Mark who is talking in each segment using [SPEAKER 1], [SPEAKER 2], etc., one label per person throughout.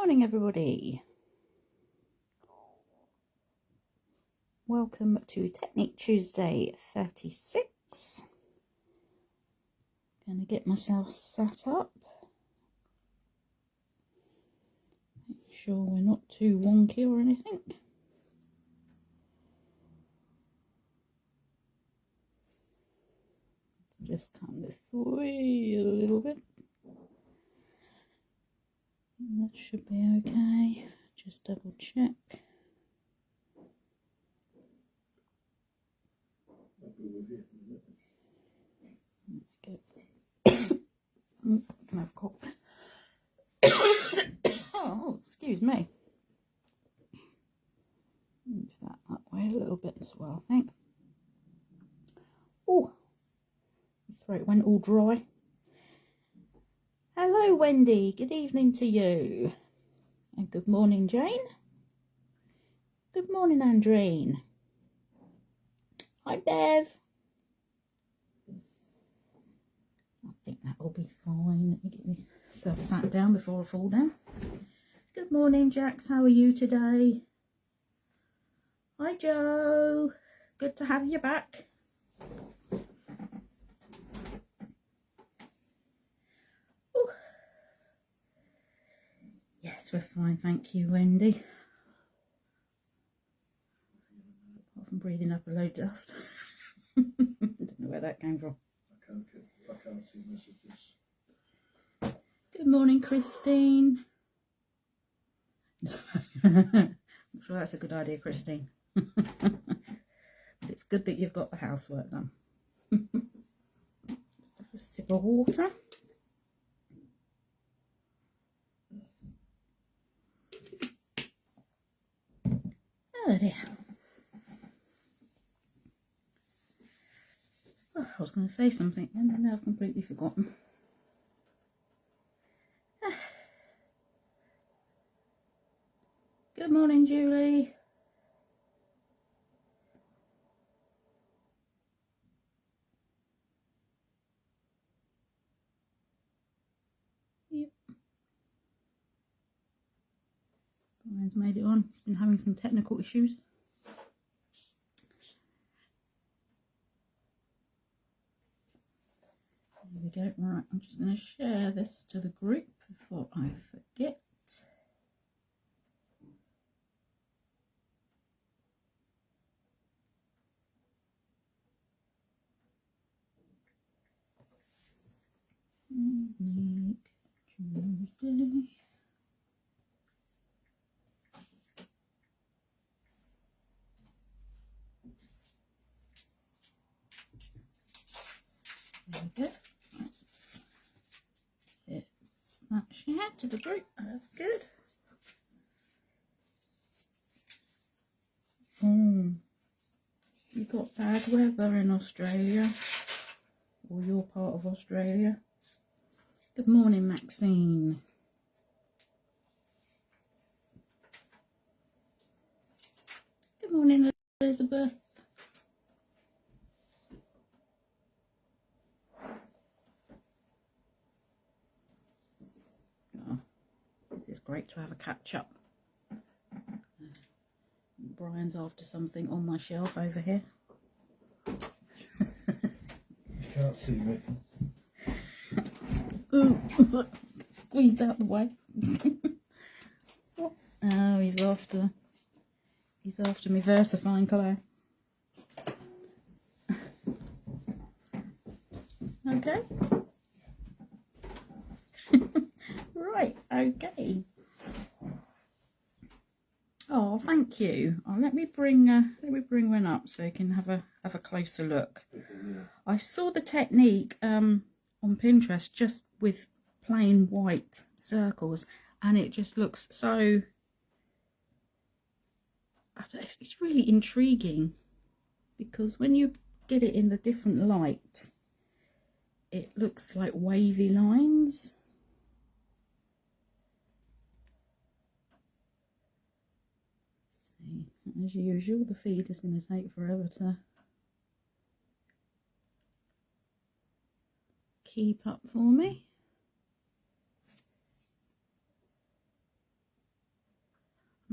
[SPEAKER 1] morning, everybody. Welcome to Technique Tuesday 36. Gonna get myself set up. Make sure we're not too wonky or anything. Just come this way a little bit. That should be okay. Just double check. Can I have a cough? Oh, excuse me. Move that way a little bit as well, I think. Oh, my throat went all dry. Hello, Wendy. Good evening to you. And good morning, Jane. Good morning, Andreen. Hi, Bev. I think that will be fine. Let me get myself sat down before I fall down. Good morning, Jax. How are you today? Hi, Joe. Good to have you back. Ooh. Yes, we're fine. Thank you, Wendy. Apart from breathing up a load of dust. I don't know where that came from.
[SPEAKER 2] I can't see messages.
[SPEAKER 1] Good morning, Christine. I'm sure that's a good idea, Christine. But it's good that you've got the housework done. Just a sip of water. Oh dear. Oh, I was going to say something and now I've completely forgotten. Good morning, Julie. Yep. Brian's made it on. He's been having some technical issues. There we go. Right, I'm just going to share this to the group before I forget. Technique Tuesday. There we go. It's that shared to the group. That's good. You got bad weather in Australia, or your part of Australia. Good morning, Maxine. Good morning, Elizabeth. Oh, this is great to have a catch up. Brian's after something on my shelf over here.
[SPEAKER 2] You can't see me.
[SPEAKER 1] Ooh, squeezed out the way. Oh, he's after me versifying clay. Okay. Right, okay. Oh, thank you. Oh, let me bring one up so you can have a closer look. I saw the technique on Pinterest just with plain white circles, and it just looks so. It's really intriguing because when you get it in the different light, it looks like wavy lines. As usual, the feed is going to take forever to keep up for me.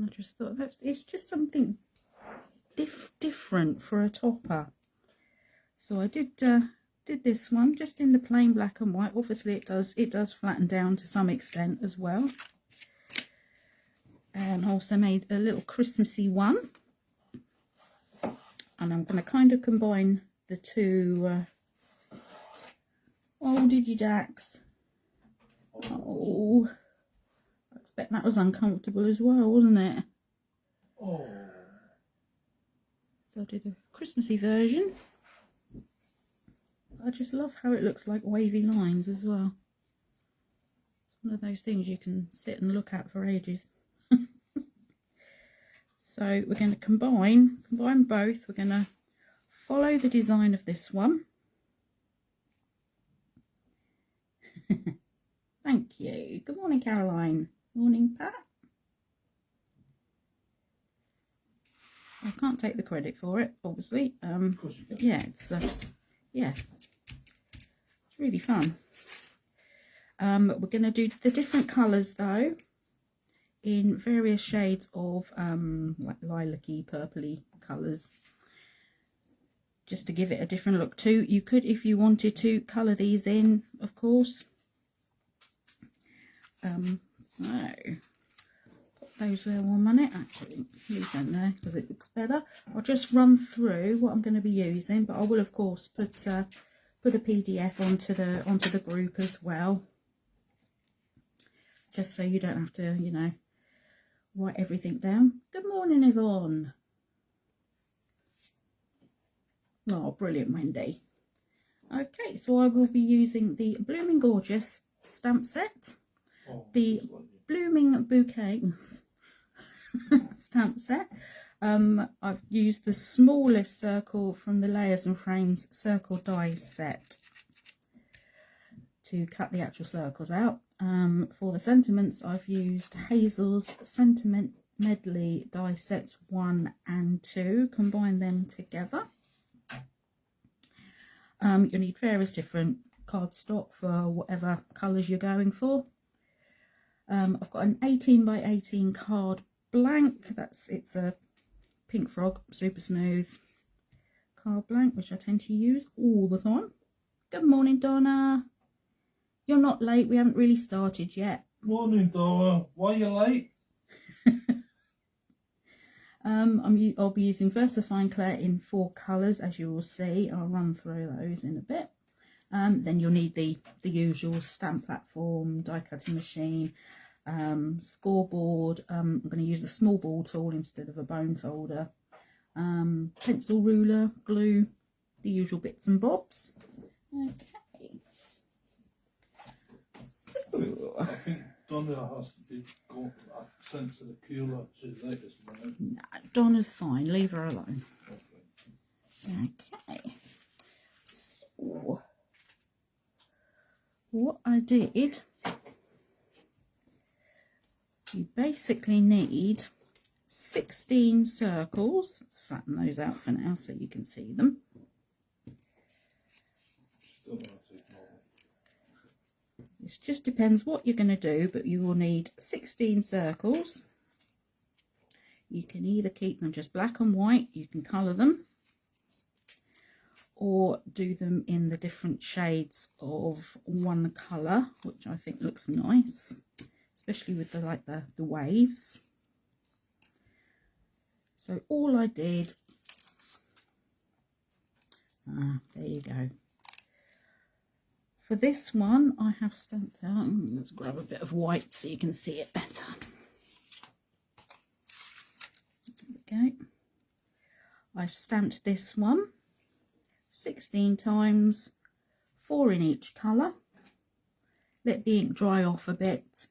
[SPEAKER 1] I just thought it's just something different for a topper. So I did this one just in the plain black and white. Obviously it does flatten down to some extent as well. And also made a little Christmassy one. And I'm going to kind of combine the two. Oh, Digidax. Oh, I expect that was uncomfortable as well, wasn't it?
[SPEAKER 2] Oh.
[SPEAKER 1] So I did a Christmassy version. I just love how it looks like wavy lines as well. It's one of those things you can sit and look at for ages. So we're going to combine both. We're going to follow the design of this one. Thank you. Good morning, Caroline. Morning, Pat. I can't take the credit for it, obviously.
[SPEAKER 2] Of course you can.
[SPEAKER 1] Yeah, it's really fun. We're going to do the different colours though, in various shades of like lilac-y, purpley colours, just to give it a different look too. You could, if you wanted to, colour these in, of course. So put those there 1 minute. Actually, leave them there because it looks better. I'll just run through what I'm going to be using, but I will of course put a PDF onto the group as well, just so you don't have to, you know, write everything down. Good morning, Yvonne. Oh, brilliant, Wendy. Okay, so I will be using the Blooming Gorgeous stamp set, the Blooming Bouquet stamp set. I've used the smallest circle from the Layers and Frames circle die set to cut the actual circles out. For the sentiments, I've used Hazel's Sentiment Medley die sets 1 and 2, combine them together. You'll need various different cardstock for whatever colours you're going for. I've got an 18 by 18 card blank. It's a Pink Frog super smooth card blank, which I tend to use all the time. Good morning, Donna. You're not late. We haven't really started yet.
[SPEAKER 2] Morning, Dora. Why are you late?
[SPEAKER 1] I'll be using VersaFine Clear in 4 colours, as you will see. I'll run through those in a bit. Then you'll need the usual stamp platform, die cutting machine, scoreboard. I'm going to use a small ball tool instead of a bone folder. Pencil, ruler, glue, the usual bits and bobs. Okay.
[SPEAKER 2] I think Donna has to be sent to the cooler to the latest minute.
[SPEAKER 1] Nah, Donna's fine. Leave her alone. Okay. So, what I did, you basically need 16 circles. Let's flatten those out for now so you can see them. This just depends what you're going to do, but you will need 16 circles. You can either keep them just black and white, you can colour them, or do them in the different shades of one colour, which I think looks nice, especially with the waves. So all I did, there you go. For this one, I have stamped out, let's grab a bit of white so you can see it better. There we go. I've stamped this one 16 times, 4 in each colour. Let the ink dry off a bit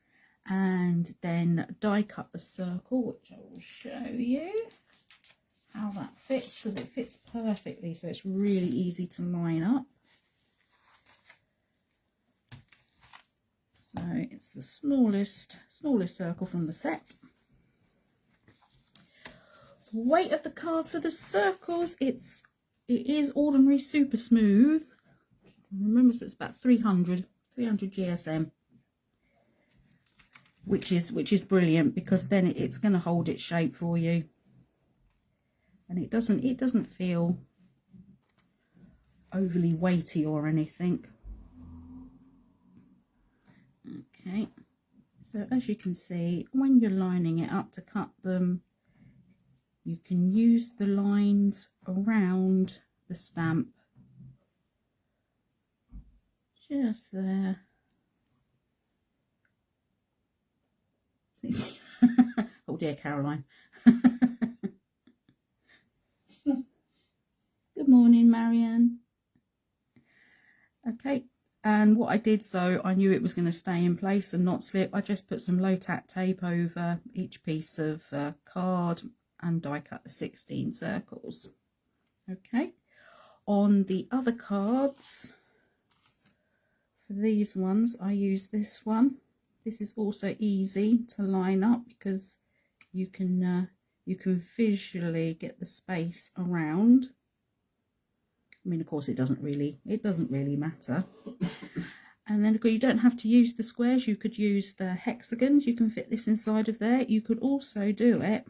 [SPEAKER 1] and then die cut the circle, which I will show you how that fits, because it fits perfectly, so it's really easy to line up. So it's the smallest circle from the set. The weight of the card for the circles, it is ordinary super smooth. Remember, so it's about 300 GSM. which is brilliant, because then it's going to hold its shape for you, and it doesn't feel overly weighty or anything. Okay, so as you can see, when you're lining it up to cut them, you can use the lines around the stamp just there. Oh dear, Caroline. Good morning, Marion. Okay, and what I did, so I knew it was going to stay in place and not slip, I just put some low tack tape over each piece of card and die cut the 16 circles. Okay, on the other cards, for these ones, I use this one. This is also easy to line up because you can visually get the space around. I mean, of course, it doesn't really matter. And then you don't have to use the squares. You could use the hexagons. You can fit this inside of there. You could also do it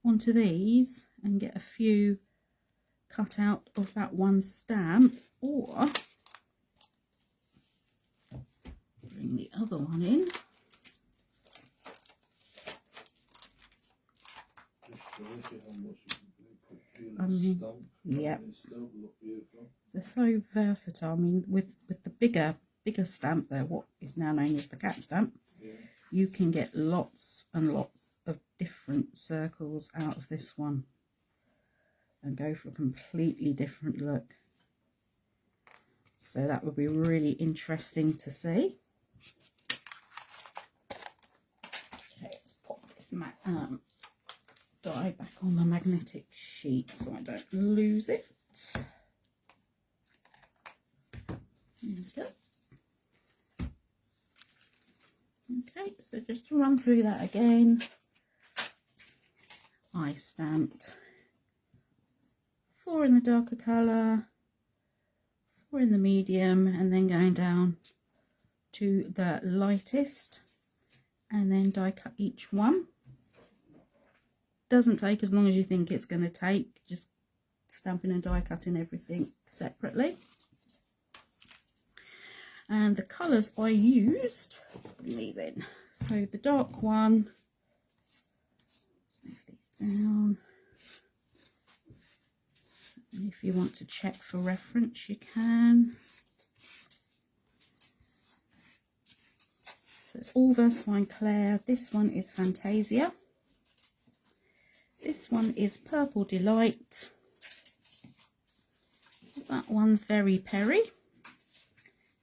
[SPEAKER 1] onto these and get a few cut out of that one stamp, or bring the other one in. Yeah, they're so versatile. I mean, with the bigger stamp there, what is now known as the cat stamp, yeah, you can get lots and lots of different circles out of this one and go for a completely different look. So that would be really interesting to see. Okay, let's pop this die back on the magnetic sheet so I don't lose it. There we go. Okay, so just to run through that again, I stamped 4 in the darker colour, 4 in the medium, and then going down to the lightest, and then die cut each one. Doesn't take as long as you think it's going to take, just stamping and die cutting everything separately. And the colours I used, let's bring these in. So the dark one, let's move these down. And if you want to check for reference, you can. So it's all Versafine Clair. This one is Fantasia. This one is Purple Delight. That one's Very Perry.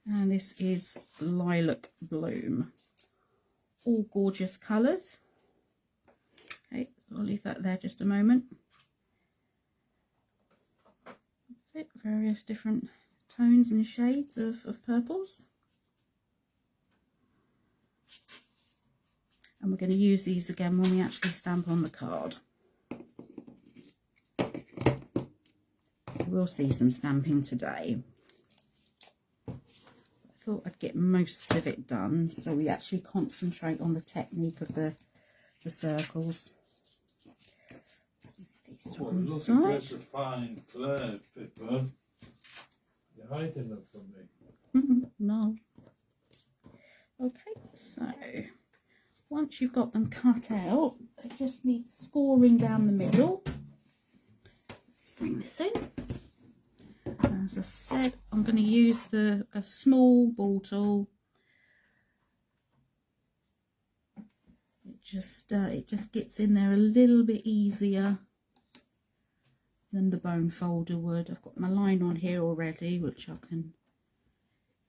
[SPEAKER 1] And this is Lilac Bloom. All gorgeous colours. Okay, so I'll leave that there just a moment. That's it, various different tones and shades of purples. And we're going to use these again when we actually stamp on the card. We'll see some stamping today. I thought I'd get most of it done so we actually concentrate on the technique of the circles. These to one side.
[SPEAKER 2] Fine Clair, Phillipa. You're hiding them from me.
[SPEAKER 1] No. Okay, so once you've got them cut out, they just need scoring down the middle. Let's bring this in. As I said, I'm going to use a small ball tool. It just gets in there a little bit easier than the bone folder would. I've got my line on here already, which I can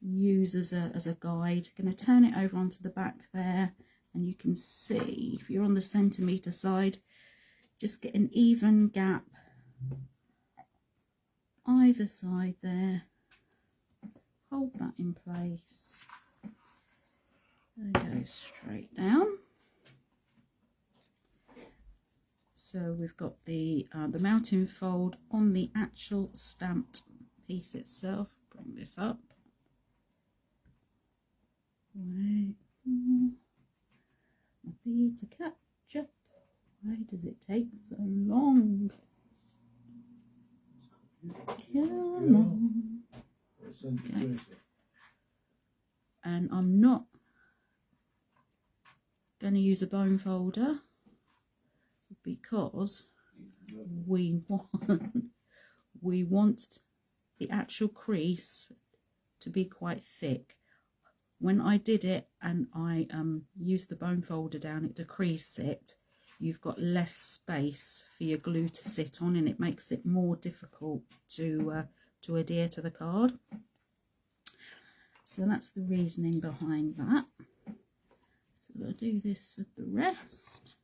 [SPEAKER 1] use as a guide. Going to turn it over onto the back there, and you can see if you're on the centimetre side, just get an even gap either side there. Hold that in place and go straight down. So we've got the mounting fold on the actual stamped piece itself. Bring this up. Right. speed to catch up. Why does it take so long? Come on. Okay. And I'm not going to use a bone folder because we want the actual crease to be quite thick. When I did it and I used the bone folder down it to crease it, you've got less space for your glue to sit on, and it makes it more difficult to adhere to the card. So that's the reasoning behind that. So I'll do this with the rest.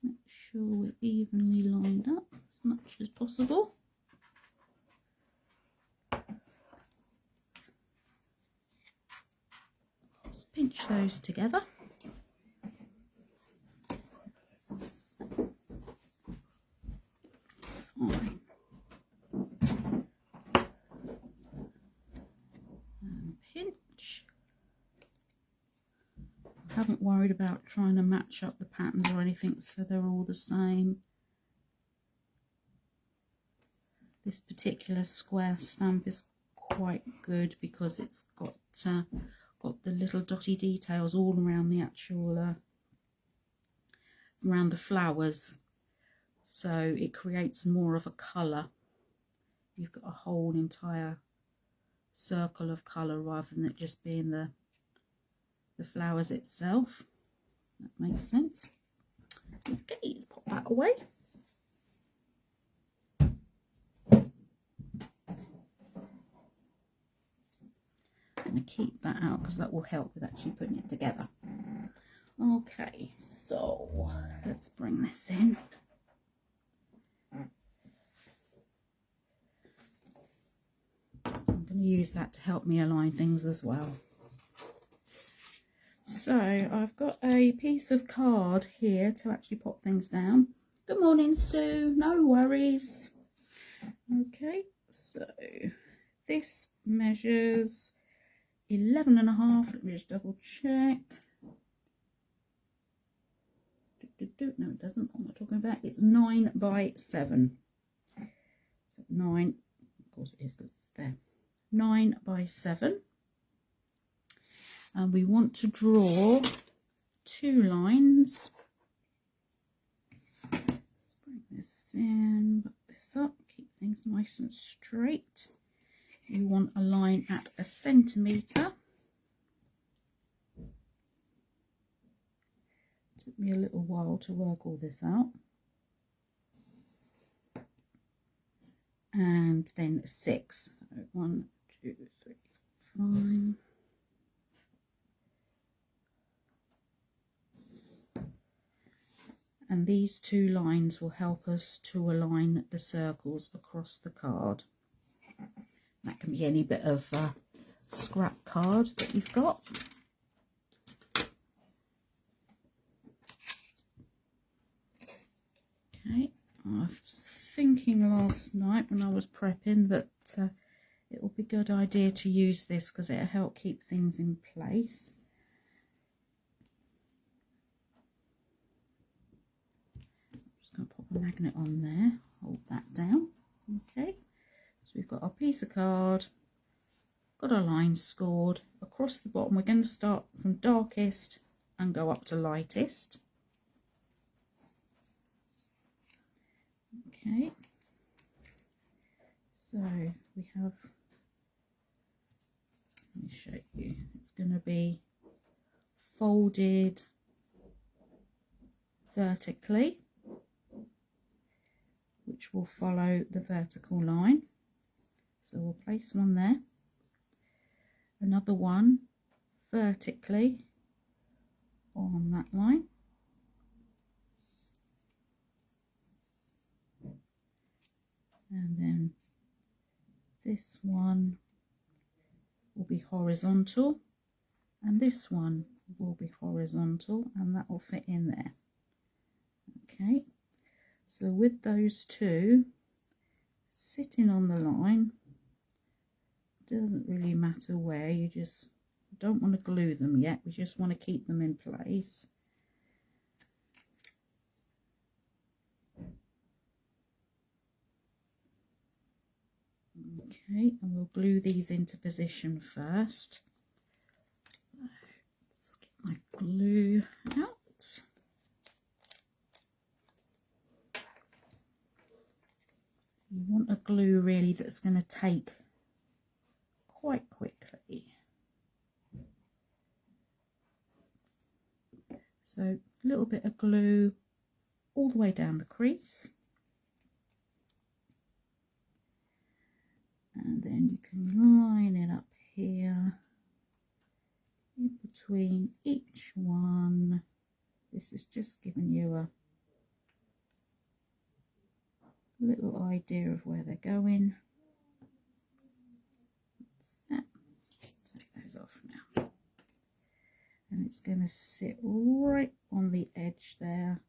[SPEAKER 1] Make sure we're evenly lined up as much as possible. Just pinch those together. Fine. And pinch. I haven't worried about trying to match up the patterns or anything, so they're all the same. This particular square stamp is quite good because it's got the little dotty details all around the actual around the flowers, so it creates more of a colour. You've got a whole entire circle of colour rather than it just being the flowers itself. That makes sense. Okay, let's pop that away. I'm going to keep that out because that will help with actually putting it together. Okay, so let's bring this in. I'm going to use that to help me align things as well. So I've got a piece of card here to actually pop things down. Good morning, Sue. No worries. Okay, so this measures 11.5. Let me just double check. No, it doesn't. What am I talking about? It's 9 by 7. So 9, of course it is good. It's there. 9 by 7. And we want to draw 2 lines. Let's bring this in, put this up, keep things nice and straight. You want a line at 1 centimetre. Took me a little while to work all this out. And then 6. So 1, 2, 3, 5. And these 2 lines will help us to align the circles across the card. That can be any bit of scrap card that you've got. Okay, I was thinking last night when I was prepping that it would be a good idea to use this because it'll help keep things in place. Going to pop a magnet on there, hold that down. Okay, so we've got our piece of card, got our line scored across the bottom. We're going to start from darkest and go up to lightest. Okay, so we have, let me show you, it's going to be folded vertically, which will follow the vertical line. So we'll place one there, another one vertically on that line, and then this one will be horizontal, and this one will be horizontal, and that will fit in there. Okay, so with those 2 sitting on the line, doesn't really matter where, you just don't want to glue them yet, we just want to keep them in place. Okay, and we'll glue these into position first. Let's get my glue out. You want a glue really that's going to take quite quickly. So a little bit of glue all the way down the crease. And then you can line it up here in between each one. This is just giving you a little idea of where they're going. That's it. Take those off now. And it's going to sit right on the edge there.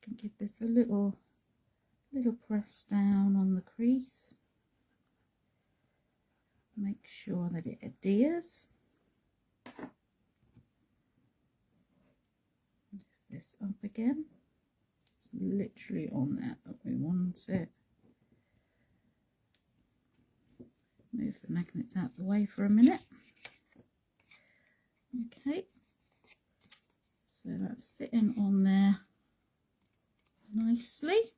[SPEAKER 1] Can give this a little press down on the crease. Make sure that it adheres. Lift this up again. It's literally on there that we want it. Move the magnets out the way for a minute. Okay, so that's sitting on there nicely,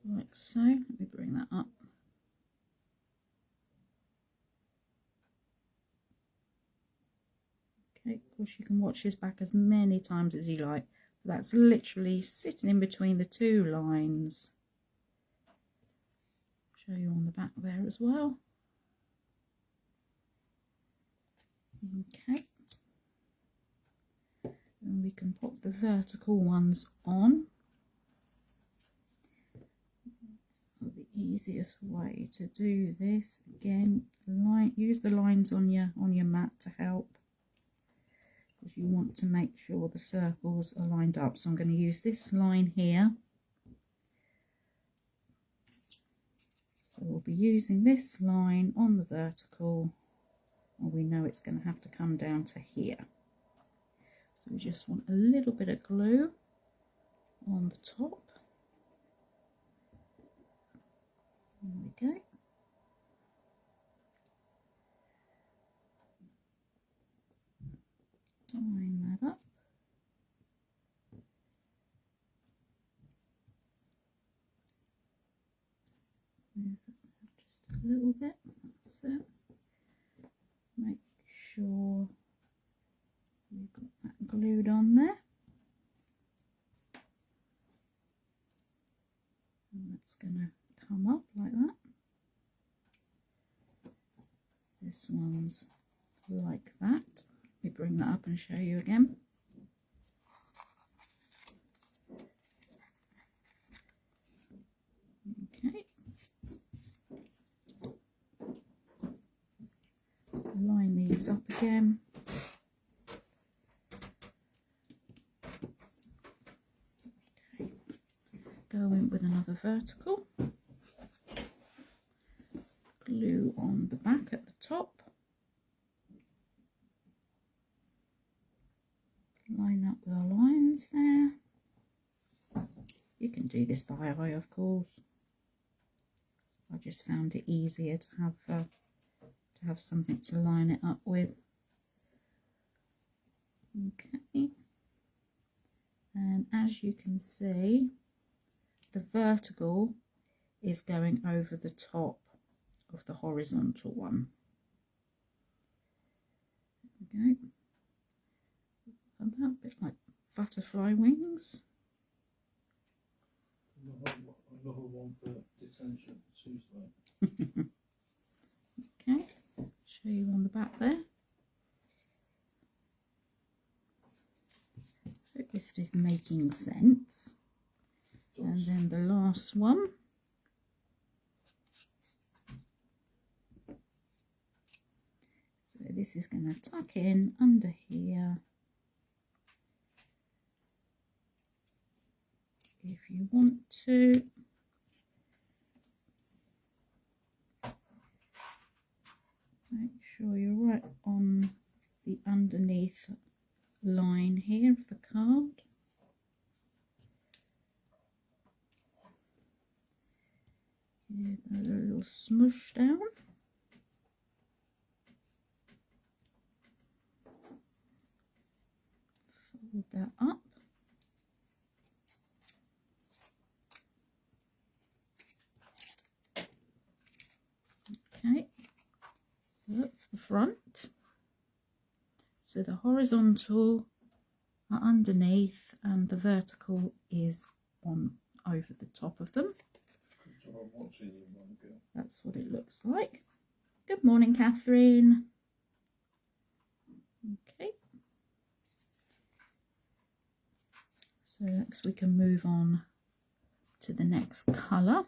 [SPEAKER 1] like so. Let me bring that up. Okay, of course you can watch this back as many times as you like, but that's literally sitting in between the two lines. Show you on the back there as well. Okay, and we can pop the vertical ones on. The easiest way to do this, again, use the lines on your mat to help, because you want to make sure the circles are lined up. So I'm going to use this line here. So we'll be using this line on the vertical, and we know it's going to have to come down to here. So we just want a little bit of glue on the top. There we go. Line that up. Move that just a little bit. That's it. Make sure you've got that glued on there. And that's going to come up like that. This one's like that. Let me bring that up and show you again. Okay. Line these up again. Okay. Go in with another vertical. Glue on the back at the top. Line up the lines there. You can do this by eye, of course. I just found it easier to have something to line it up with. Okay, and as you can see, the vertical is going over the top of the horizontal one. There we go. And that bit like butterfly wings.
[SPEAKER 2] Another one for detention, Tuesday.
[SPEAKER 1] Okay, show you on the back there. Hope this is making sense. And then the last one. So this is going to tuck in under here. If you want to. Make sure you're right on the underneath line here of the card. Give a little smush down. Fold that up. Okay, so that's the front. So the horizontal are underneath and the vertical is on over the top of them. That's what it looks like. Good morning, Catherine. Okay. So next we can move on to the next colour.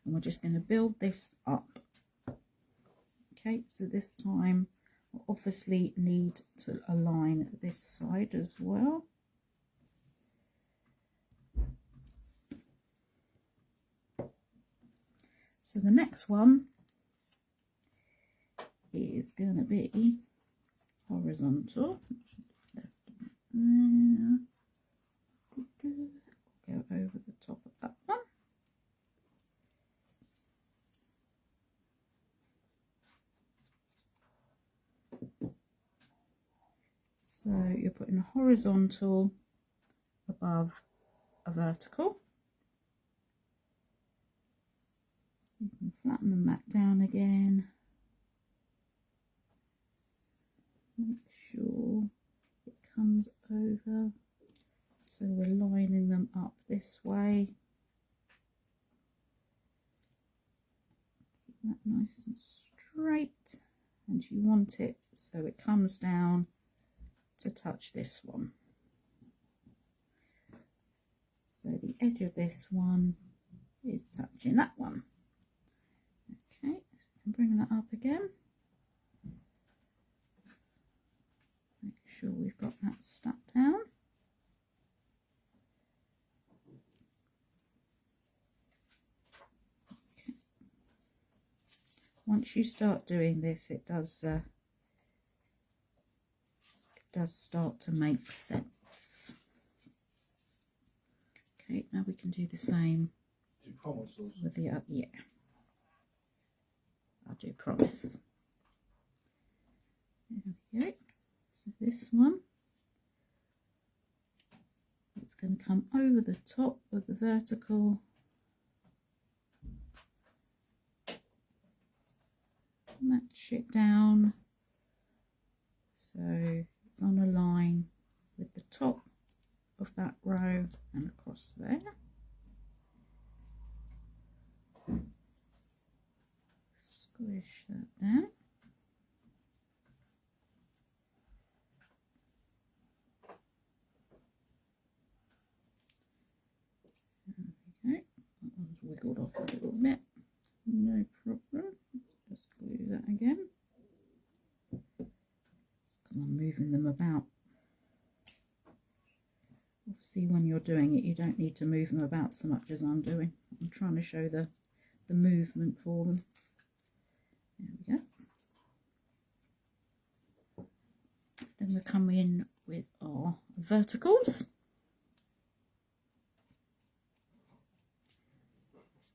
[SPEAKER 1] And we're just going to build this up. Okay, so this time we'll obviously need to align this side as well. So the next one is going to be horizontal. Go over the top of that one. So you're putting a horizontal above a vertical. You can flatten them back down again. Make sure it comes over. So we're lining them up this way. Keep that nice and straight. And you want it so it comes down to touch this one. So the edge of this one is touching that one. Okay, so we can bring that up again. Make sure we've got that stuck down. Okay. Once you start doing this, it does start to make sense. Okay, now we can do the same with the other. Yeah, I do promise. There we go. So this one, it's going to come over the top of the vertical. Match it down so it's on a line with the top of that row and across there. Squish that down. There we go. That one's wiggled off a little bit. No problem. Just glue that again. Because I'm moving them about. Obviously when you're doing it you don't need to move them about so much as I'm doing. I'm trying to show the movement for them. There we go. Then we'll come in with our verticals.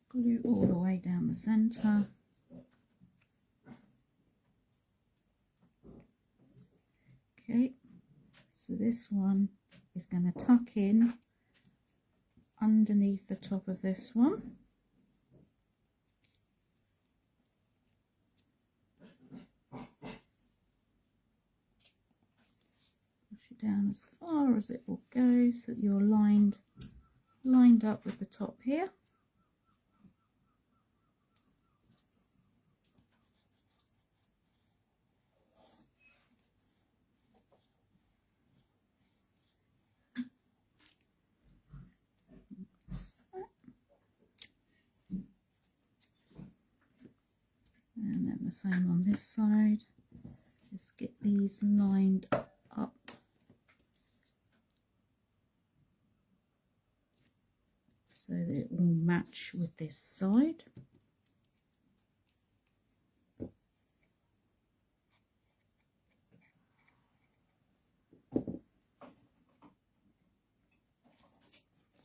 [SPEAKER 1] Glue all the way down the centre. Okay, so this one is going to tuck in underneath the top of this one. Push it down as far as it will go so that you're lined up with the top here. And then the same on this side. Just get these lined up. So that it will match with this side.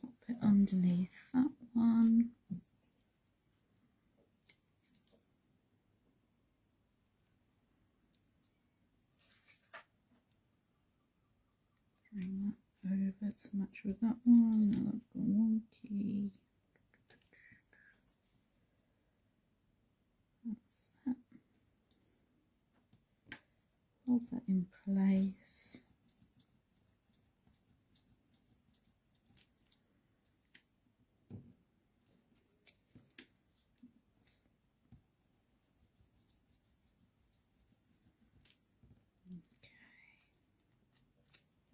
[SPEAKER 1] Pop it underneath that one. Bring that over to match with that one. Now that's got wonky. That's that. Hold that in place.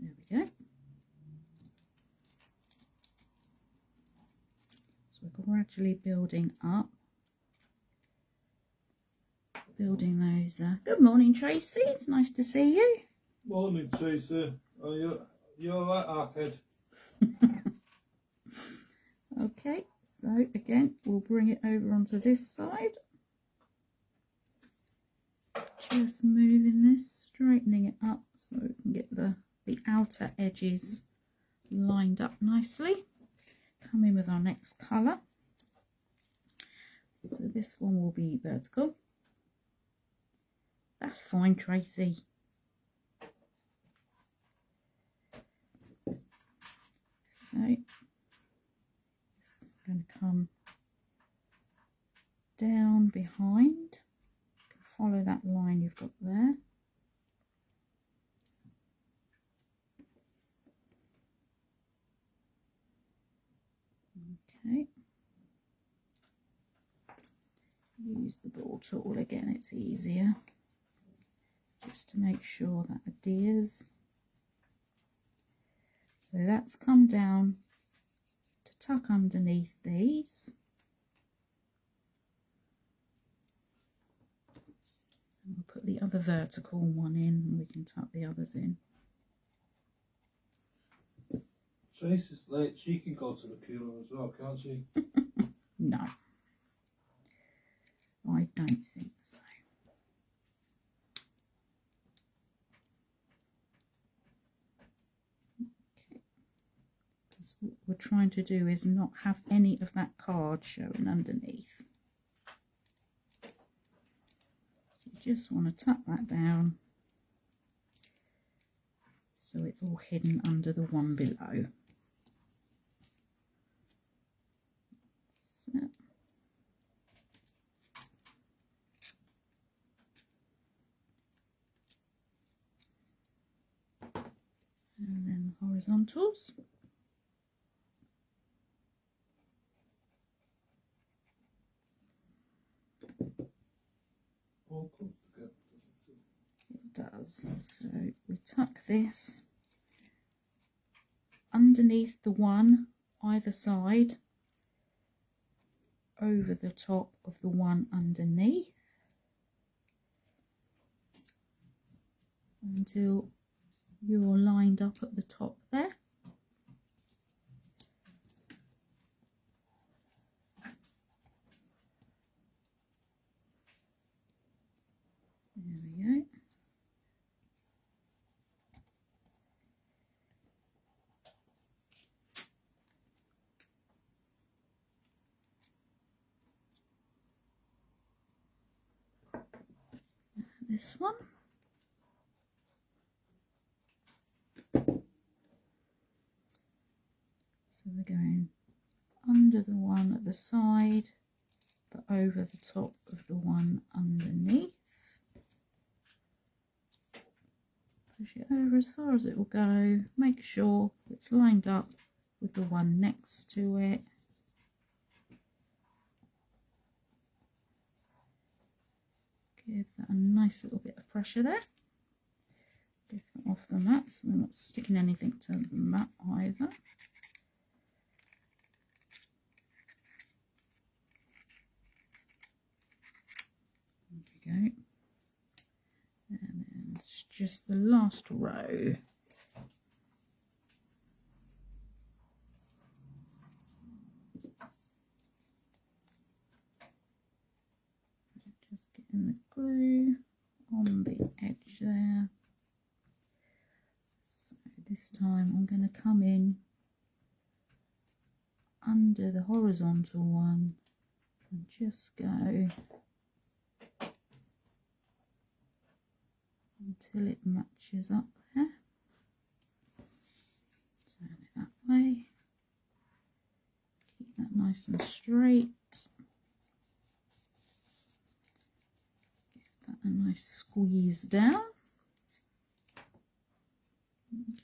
[SPEAKER 1] There we go. So we're gradually building up. Building those. Good morning, Tracy. It's nice to see you.
[SPEAKER 2] Morning, Tracy. Are you alright, Arkhead?
[SPEAKER 1] Okay, so again, we'll bring it over onto this side. Just moving this, straightening it up so we can get the outer edges lined up nicely. Come in with our next colour. So this one will be vertical. That's fine, Tracy. So I'm going to come down behind. Follow that line you've got there. Okay. Use the ball tool again, it's easier. Just to make sure that adheres. So that's come down to tuck underneath these. And we'll put the other vertical one in and we can tuck the others in.
[SPEAKER 2] Tracy's late. She can go to the cooler as well, can't she?
[SPEAKER 1] No, I don't think so. Okay, because what we're trying to do is not have any of that card showing underneath. So you just want to tuck that down so it's all hidden under the one below. So. And then horizontals.
[SPEAKER 2] All comes together,
[SPEAKER 1] It does. So we tuck this underneath the one either side, over the top of the one underneath, until you're lined up at the top there. There we go. This one. So we're going under the one at the side, but over the top of the one underneath. Push it over as far as it will go. Make sure it's lined up with the one next to it. Give that a nice little bit of pressure there. Different off the mat, so we're not sticking anything to the mat either. There we go. And then it's just the last row. Just getting the glue on the edge there. So this time I'm going to come in under the horizontal one and just go until it matches up there. a nice squeeze down.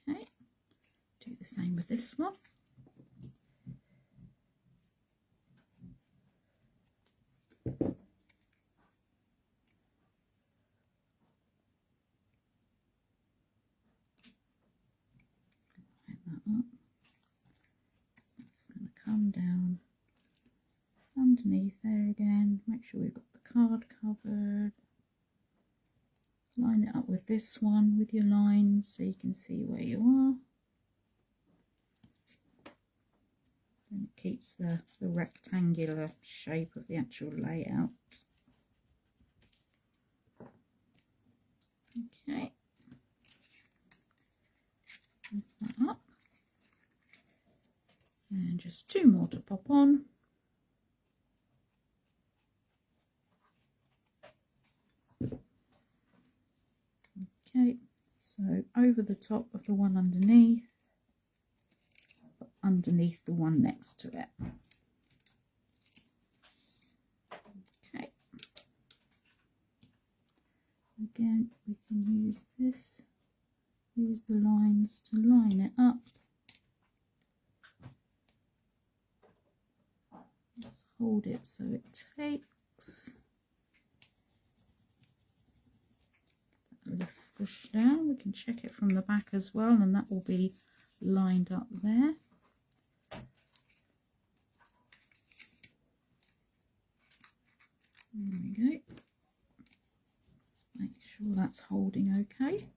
[SPEAKER 1] Okay, do the same with this one. Line that up. It's going to come down underneath there again. Make sure we've got the card covered. Line it up with this one with your lines so you can see where you are. And it keeps the rectangular shape of the actual layout. Okay. Lift that up. And just 2 more to pop on. Okay, so over the top of the one underneath, but underneath the one next to it. Okay. Again, we can use this, use the lines to line it up. Just hold it so it takes. A little squish down. We can check it from the back as well, and that will be lined up there. There we go. Make sure that's holding okay.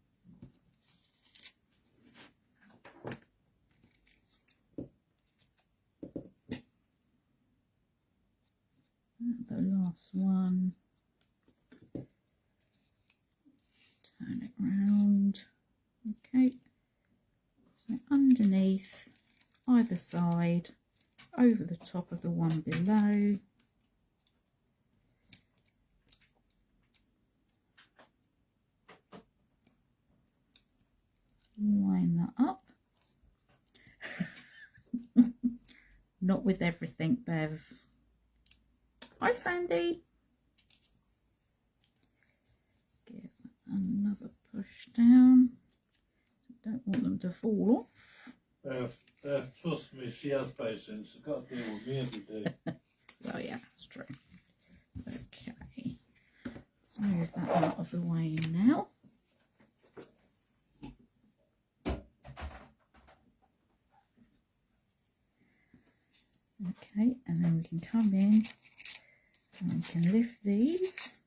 [SPEAKER 1] And the last one. Turn it round. Okay, so underneath, either side, over the top of the one below. Line that up. Not with everything, Bev. Hi, Sandy. Give another push down. Don't want them to fall off.
[SPEAKER 2] Trust me, she has patience. She's got to deal with me every day.
[SPEAKER 1] Well, yeah, that's true. Okay, let's move that out of the way now. Okay, and then we can come in and we can lift these.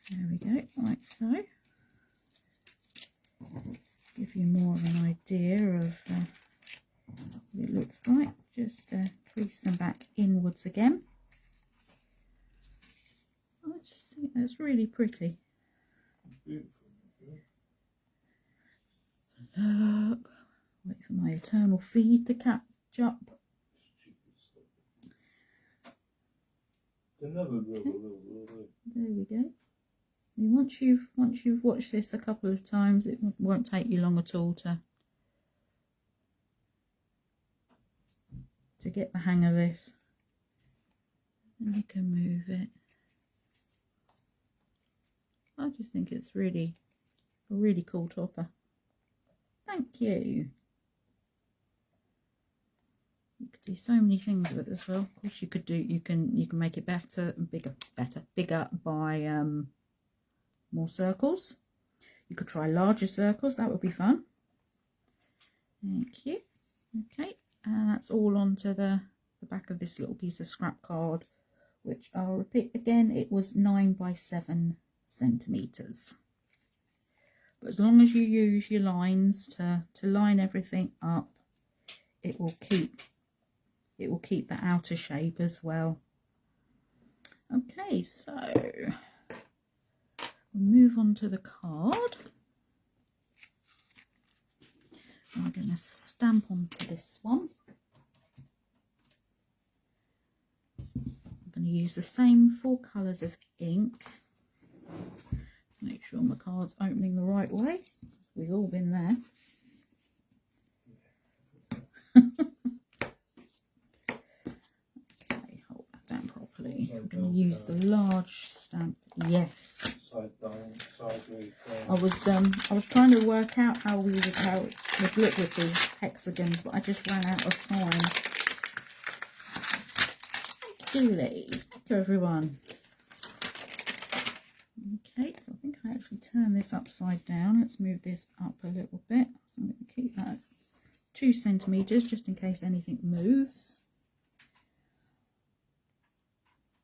[SPEAKER 1] There we go, like so. Give you more of an idea of what it looks like. Just crease them back inwards again. I just think that's really pretty.
[SPEAKER 2] Beautiful.
[SPEAKER 1] Look, wait for my eternal feed to catch up.
[SPEAKER 2] They never will.
[SPEAKER 1] There we go. I mean, once you've watched this a couple of times, it won't take you long at all to get the hang of this. And you can move it. I just think it's really a really cool topper. Thank you. You could do so many things with it as well. Of course, you can make it bigger by more circles. You could try larger circles. That would be fun. Thank you. Okay, and that's all onto the back of this little piece of scrap card, which I'll repeat again. It was 9 by 7 centimeters. But as long as you use your lines to line everything up, it will keep the outer shape as well. Okay, so we'll move on to the card. I'm going to stamp onto this one. I'm going to use the same 4 colours of ink to make sure my card's opening the right way. We've all been there. Okay, hold that down properly. lovely. I'm
[SPEAKER 2] Upside
[SPEAKER 1] going to
[SPEAKER 2] down
[SPEAKER 1] use the large stamp. Yes.
[SPEAKER 2] Upside down, sideways
[SPEAKER 1] I
[SPEAKER 2] down.
[SPEAKER 1] was trying to work out how it would look with the hexagons, but I just ran out of time. Julie, thank you everyone. Okay, so I think I actually turn this upside down. Let's move this up a little bit. So I'm going to keep that at 2 centimeters just in case anything moves.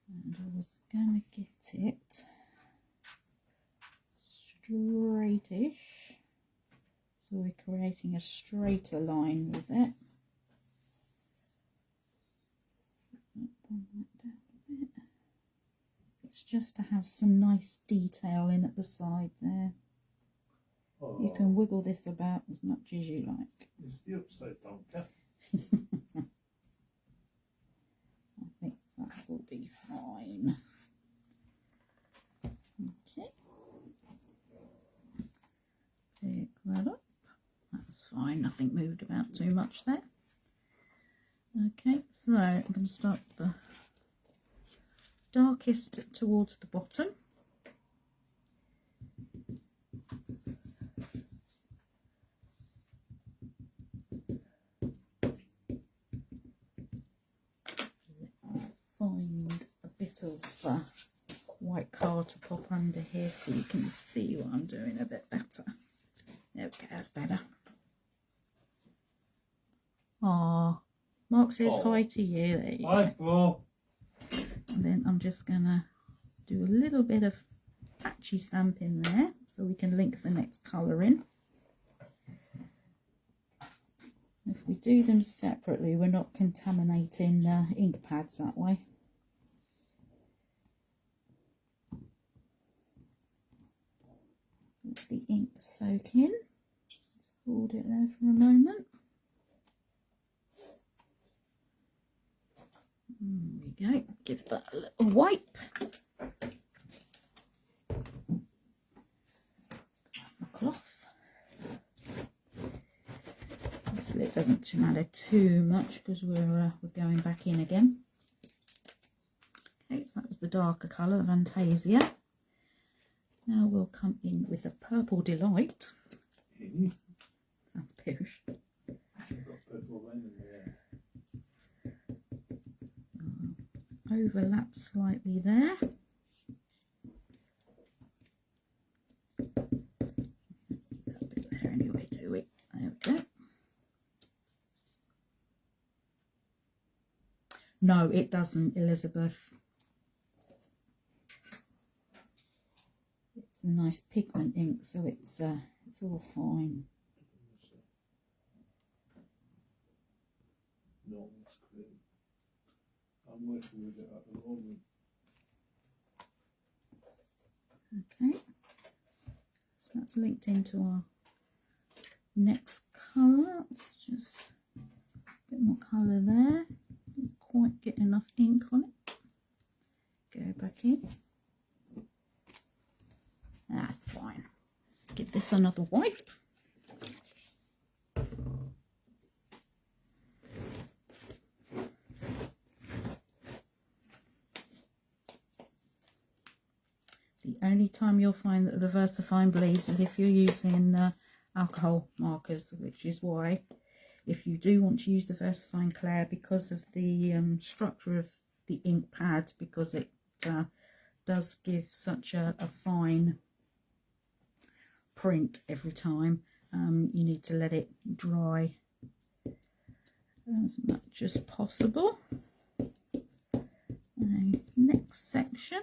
[SPEAKER 1] And I was going to get it straightish. So we're creating a straighter line with it. Bring that down a bit. It's just to have some nice detail in at the side there.
[SPEAKER 2] Oh,
[SPEAKER 1] You can wiggle this about as much as you like.
[SPEAKER 2] it's the upside down cat.
[SPEAKER 1] I think that will be fine. Okay. Pick that up. That's fine. Nothing moved about too much there. Okay, so I'm going to start the darkest towards the bottom. Let me find a bit of white card to pop under here so you can see what I'm doing a bit better. Okay, that's better. Ah, Mark says hi to you. There you
[SPEAKER 2] Hi,
[SPEAKER 1] go.
[SPEAKER 2] bro.
[SPEAKER 1] And then I'm just gonna do a little bit of patchy stamp in there so we can link the next colour in. If we do them separately, we're not contaminating ink pads that way. Let the ink soak in. Just hold it there for a moment. There we go. Give that a little wipe. The cloth. Obviously, it doesn't matter too much because we're going back in again. Okay, so that was the darker colour, the Fantasia. Now we'll come in with the Purple Delight. Sounds posh.
[SPEAKER 2] Purple line in there.
[SPEAKER 1] Overlap slightly there. That bit there anyway, do we? There we go. No, it doesn't, Elizabeth. It's a nice pigment ink, so it's all fine.
[SPEAKER 2] No, it's great. I'm working with it at the moment.
[SPEAKER 1] Okay, so that's linked into our next colour. Let's just a bit more colour there. Didn't quite get enough ink on it. Go back in. That's fine. Give this another wipe. The only time you'll find that the VersaFine bleeds is if you're using alcohol markers, which is why if you do want to use the VersaFine Clair, because of the structure of the ink pad, because it does give such a fine print every time, you need to let it dry as much as possible. Next section.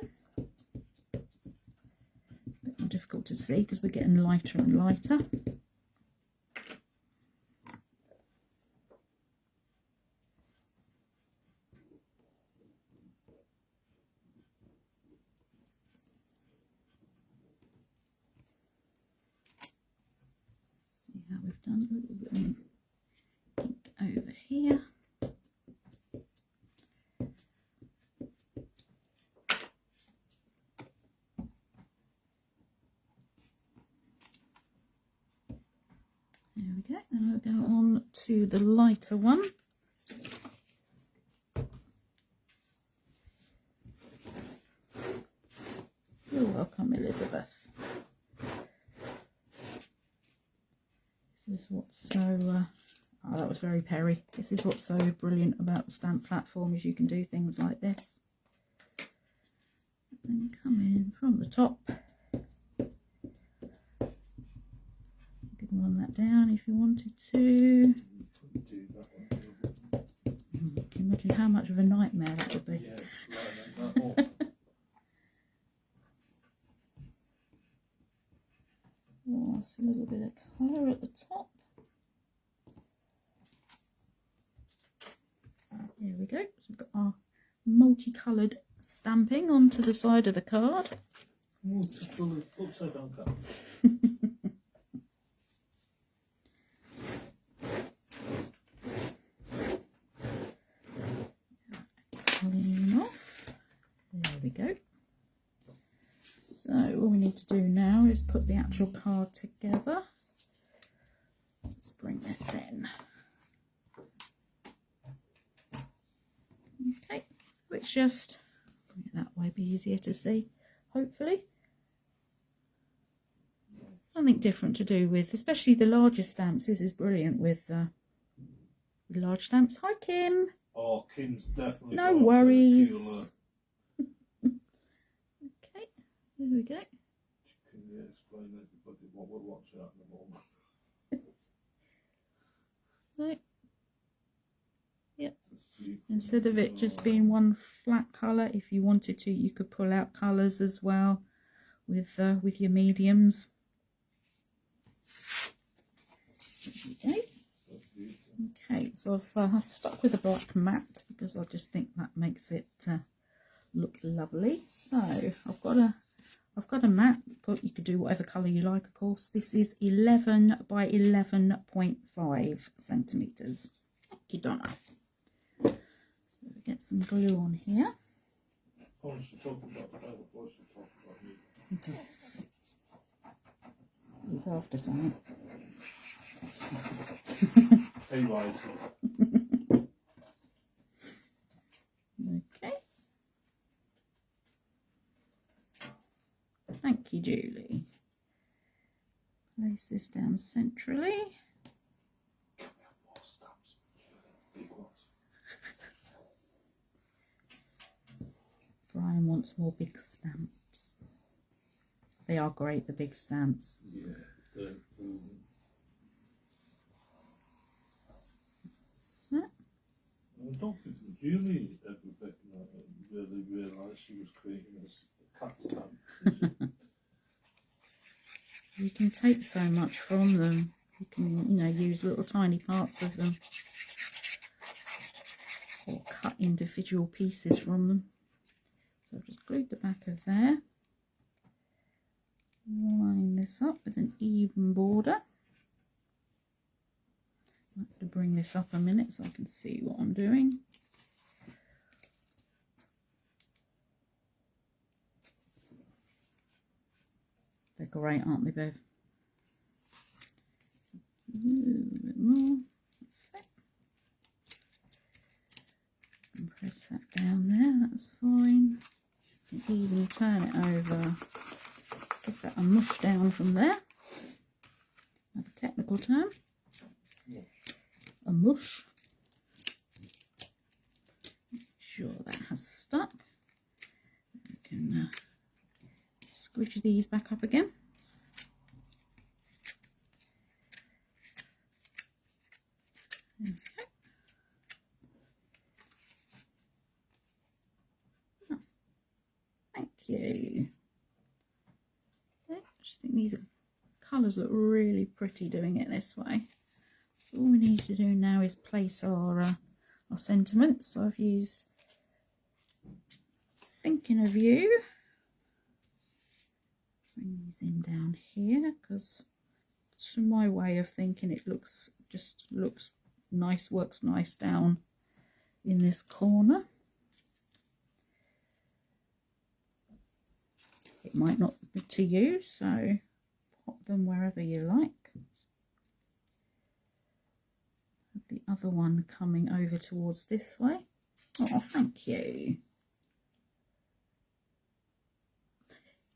[SPEAKER 1] Bit more difficult to see because we're getting lighter and lighter. See how we've done a little bit of ink over here. There we go, then we'll go on to the lighter one. welcome, Elizabeth. This is what's so, oh, that was very Perry. This is what's so brilliant about the stamp platform, is you can do things like this. And come in from the top. You could run that down if you wanted to. Can you imagine how much of a nightmare that would be?
[SPEAKER 2] Yeah,
[SPEAKER 1] Oh, it's a little bit of colour at the top. Here we go. So we've got our multicoloured stamping onto the side of the card.
[SPEAKER 2] multicoloured upside down card.
[SPEAKER 1] Clean off. There we go. So all we need to do now is put the actual card together. Let's bring this in. Okay, so it's just, bring it that way, be easier to see, hopefully. Something different to do with, especially the larger stamps. This is brilliant with large stamps. Hi, Kim.
[SPEAKER 2] Oh, Kim's definitely
[SPEAKER 1] No
[SPEAKER 2] got
[SPEAKER 1] worries. Okay, there we go.
[SPEAKER 2] Can you explain everybody what we're watching at the moment?
[SPEAKER 1] So, yep. Instead of it just being one flat colour, if you wanted to, you could pull out colours as well with your mediums. There we go. Okay, so I've stuck with a black matte because I just think that makes it look lovely. So I've got a matte, but you could do whatever colour you like, of course. This is 11 by 11.5 centimetres. Thank you, Donna. So we get some glue on here.
[SPEAKER 2] I was talking about the other voice and talk about me.
[SPEAKER 1] He's after something.
[SPEAKER 2] Hey, guys.
[SPEAKER 1] Okay. Thank you, Julie. Place this down centrally.
[SPEAKER 2] Can we have more stamps? Big ones.
[SPEAKER 1] Brian wants more big stamps. They are great, the big stamps.
[SPEAKER 2] Yeah, they're improving. I don't think Julie ever really realised she was creating a cat stamp.
[SPEAKER 1] You can take so much from them. You can, you know, use little tiny parts of them. Or cut individual pieces from them. So I've just glued the back of there. Line this up with an even border. I have to bring this up a minute so I can see what I'm doing. They're great, aren't they, Bev? A little bit more. That's it. And press that down there, that's fine. You can even turn it over. Give that a mush down from there. Another technical term. A mush. Make sure that has stuck. We can squidge these back up again. Okay. Oh, thank you. Okay, I just think these colours look really pretty doing it this way. So all we need to do now is place our sentiments. So I've used Thinking of You. Bring these in down here because to my way of thinking it looks nice, works nice down in this corner. It might not be to you, so pop them wherever you like. The other one coming over towards this way. Oh, thank you.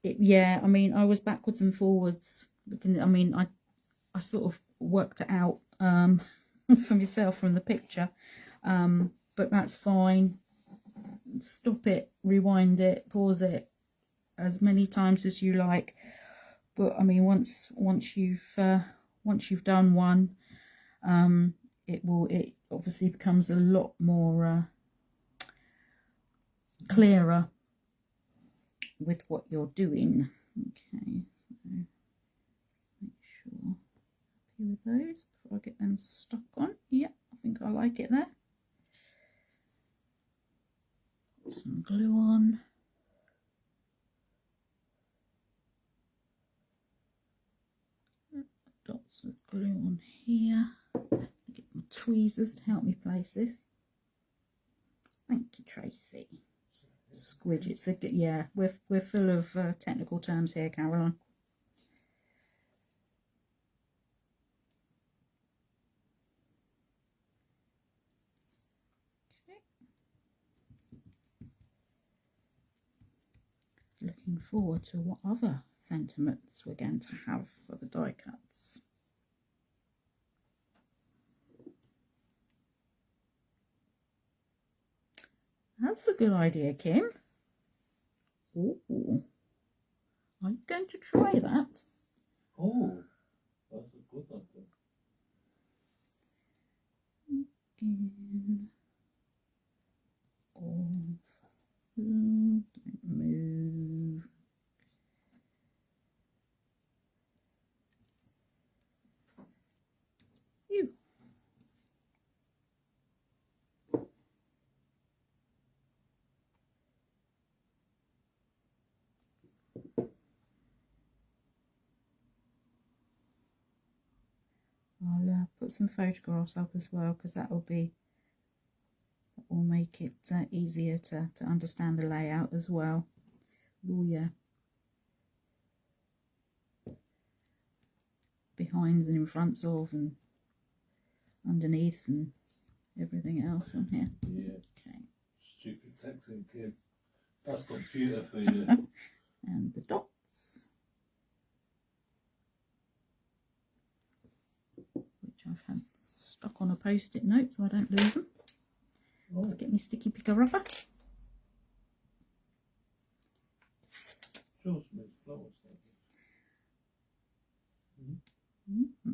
[SPEAKER 1] Yeah, I mean, I was backwards and forwards looking. I mean, I sort of worked it out for myself from the picture, but that's fine. Stop it, rewind it, pause it as many times as you like. But I mean, once you've done one, it obviously becomes a lot more clearer with what you're doing. Okay, so make sure happy with those before I get them stuck on. Yeah, I think I like it there. Put some glue on. Dots of glue on here. Get my tweezers to help me place this. Thank you, Tracy. Squidge. It's a good, yeah. We're full of technical terms here, Caroline. Okay. Looking forward to what other sentiments we're going to have for the die cuts. That's a good idea, Kim. Ooh. Are you going to try that?
[SPEAKER 2] Oh, that's a good idea.
[SPEAKER 1] Again. Off. Don't move. You. I'll put some photographs up as well, because that will make it easier to understand the layout as well. Oh yeah. Behinds and in fronts of and underneath and everything else on here.
[SPEAKER 2] Yeah.
[SPEAKER 1] Okay.
[SPEAKER 2] Stupid texting, kid. That's computer for you.
[SPEAKER 1] And the dots, which I've had stuck on a post-it note so I don't lose them.
[SPEAKER 2] Oh.
[SPEAKER 1] Let's get me sticky picker rubber.
[SPEAKER 2] Shows me flowers like this.
[SPEAKER 1] I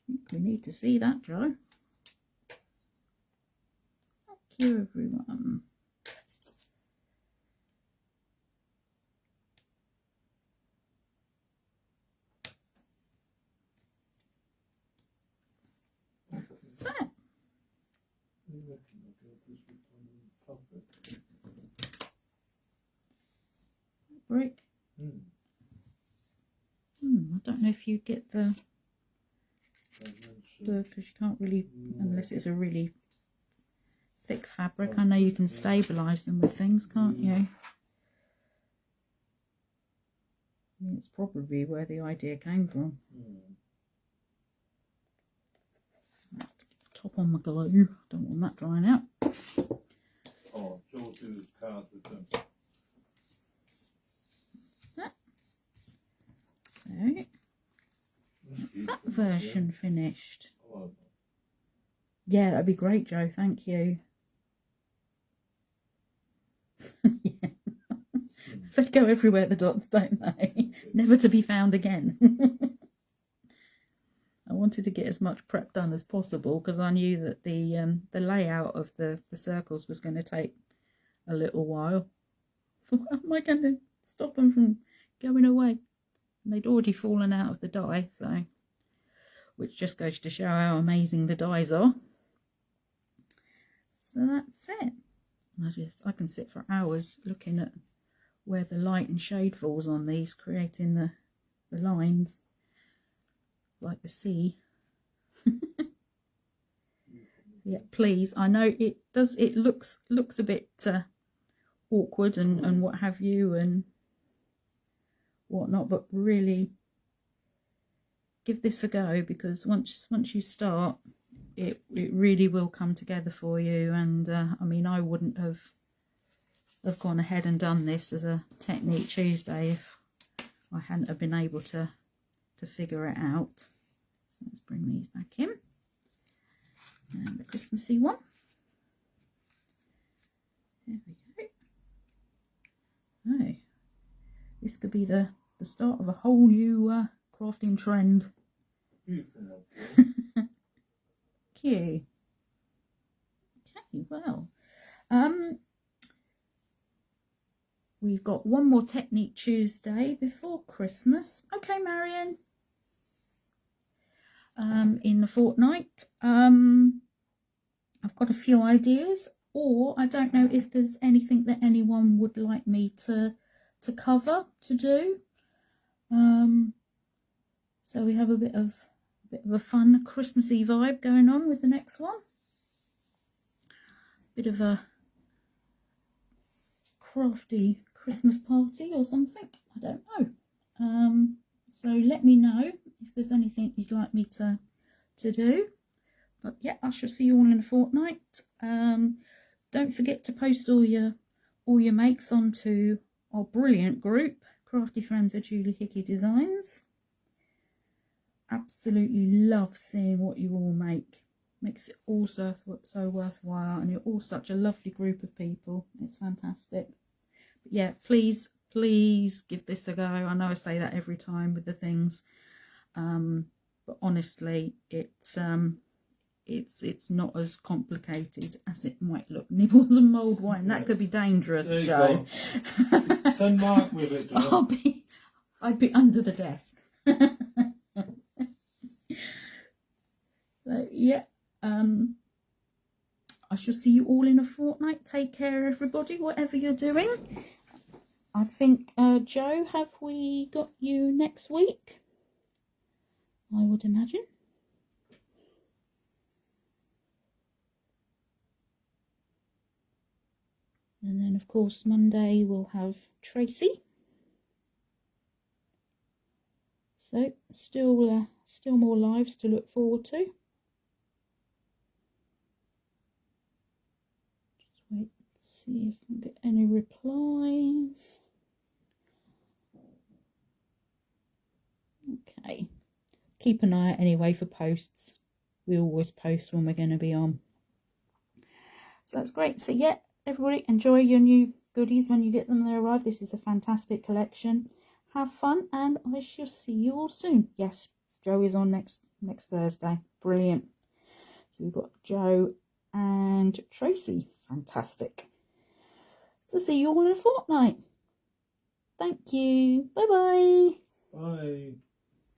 [SPEAKER 1] think we need to see that, Joe. Thank you, everyone. That's it.
[SPEAKER 2] What do you reckon? I'll go this with fabric.
[SPEAKER 1] Brick. I don't know if you get the because you can't really, unless it's a really thick fabric. I know you can stabilise them with things, can't you? I mean, it's probably where the idea came from. Top on my glue. Don't want that drying out.
[SPEAKER 2] Oh, Joe will do his card with them.
[SPEAKER 1] That's it. So, that's that version finished.
[SPEAKER 2] Oh,
[SPEAKER 1] Yeah, that'd be great, Joe. Thank you. Yeah. They go everywhere, the dots, don't they? Never to be found again. I wanted to get as much prep done as possible because I knew that the layout of the circles was going to take a little while. How am I going to stop them from going away? And they'd already fallen out of the die, so which just goes to show how amazing the dies are. So that's it. And I can sit for hours looking at where the light and shade falls on these, creating the lines like the sea. Yeah, please. I know it does. It looks a bit awkward and what have you and whatnot, but really give this a go, because once you start, it really will come together for you. And I mean, I wouldn't have gone ahead and done this as a Technique Tuesday if I hadn't have been able to figure it out. So let's bring these back in. And the Christmassy one. There we go. Oh, this could be the start of a whole new crafting trend.
[SPEAKER 2] Beautiful.
[SPEAKER 1] Cute. Okay, well, we've got one more Technique Tuesday before Christmas. Okay, Marion. In the fortnight. I've got a few ideas, or I don't know if there's anything that anyone would like me to cover, to do. So we have a bit of a fun Christmassy vibe going on with the next one. Bit of a crafty Christmas party or something. I don't know. So let me know if there's anything you'd like me to do. But yeah, I shall see you all in a fortnight. Don't forget to post all your makes onto our brilliant group, Crafty Friends of Julie Hickey Designs. Absolutely love seeing what you all make. Makes it all so worthwhile, and you're all such a lovely group of people. It's fantastic. But yeah, please give this a go. I know I say that every time with the things, but honestly, it's not as complicated as it might look. Nibbles and mulled wine, that could be dangerous, Joe.
[SPEAKER 2] Send Mark with it, Joe.
[SPEAKER 1] I'd be under the desk. So yeah, I shall see you all in a fortnight. Take care, everybody, whatever you're doing. I think, Joe, have we got you next week? I would imagine. And then, of course, Monday we'll have Tracy. So, still more lives to look forward to. Just wait and see if I get any replies. Okay. Keep an eye out anyway for posts. We always post when we're going to be on. So that's great. So yeah, everybody enjoy your new goodies when you get them, they arrive. This is a fantastic collection. Have fun, and I shall see you all soon. Yes, Joe is on next Thursday. Brilliant. So we've got Joe and Tracy. Fantastic. So see you all in a fortnight. Thank you. Bye-bye.
[SPEAKER 2] Bye.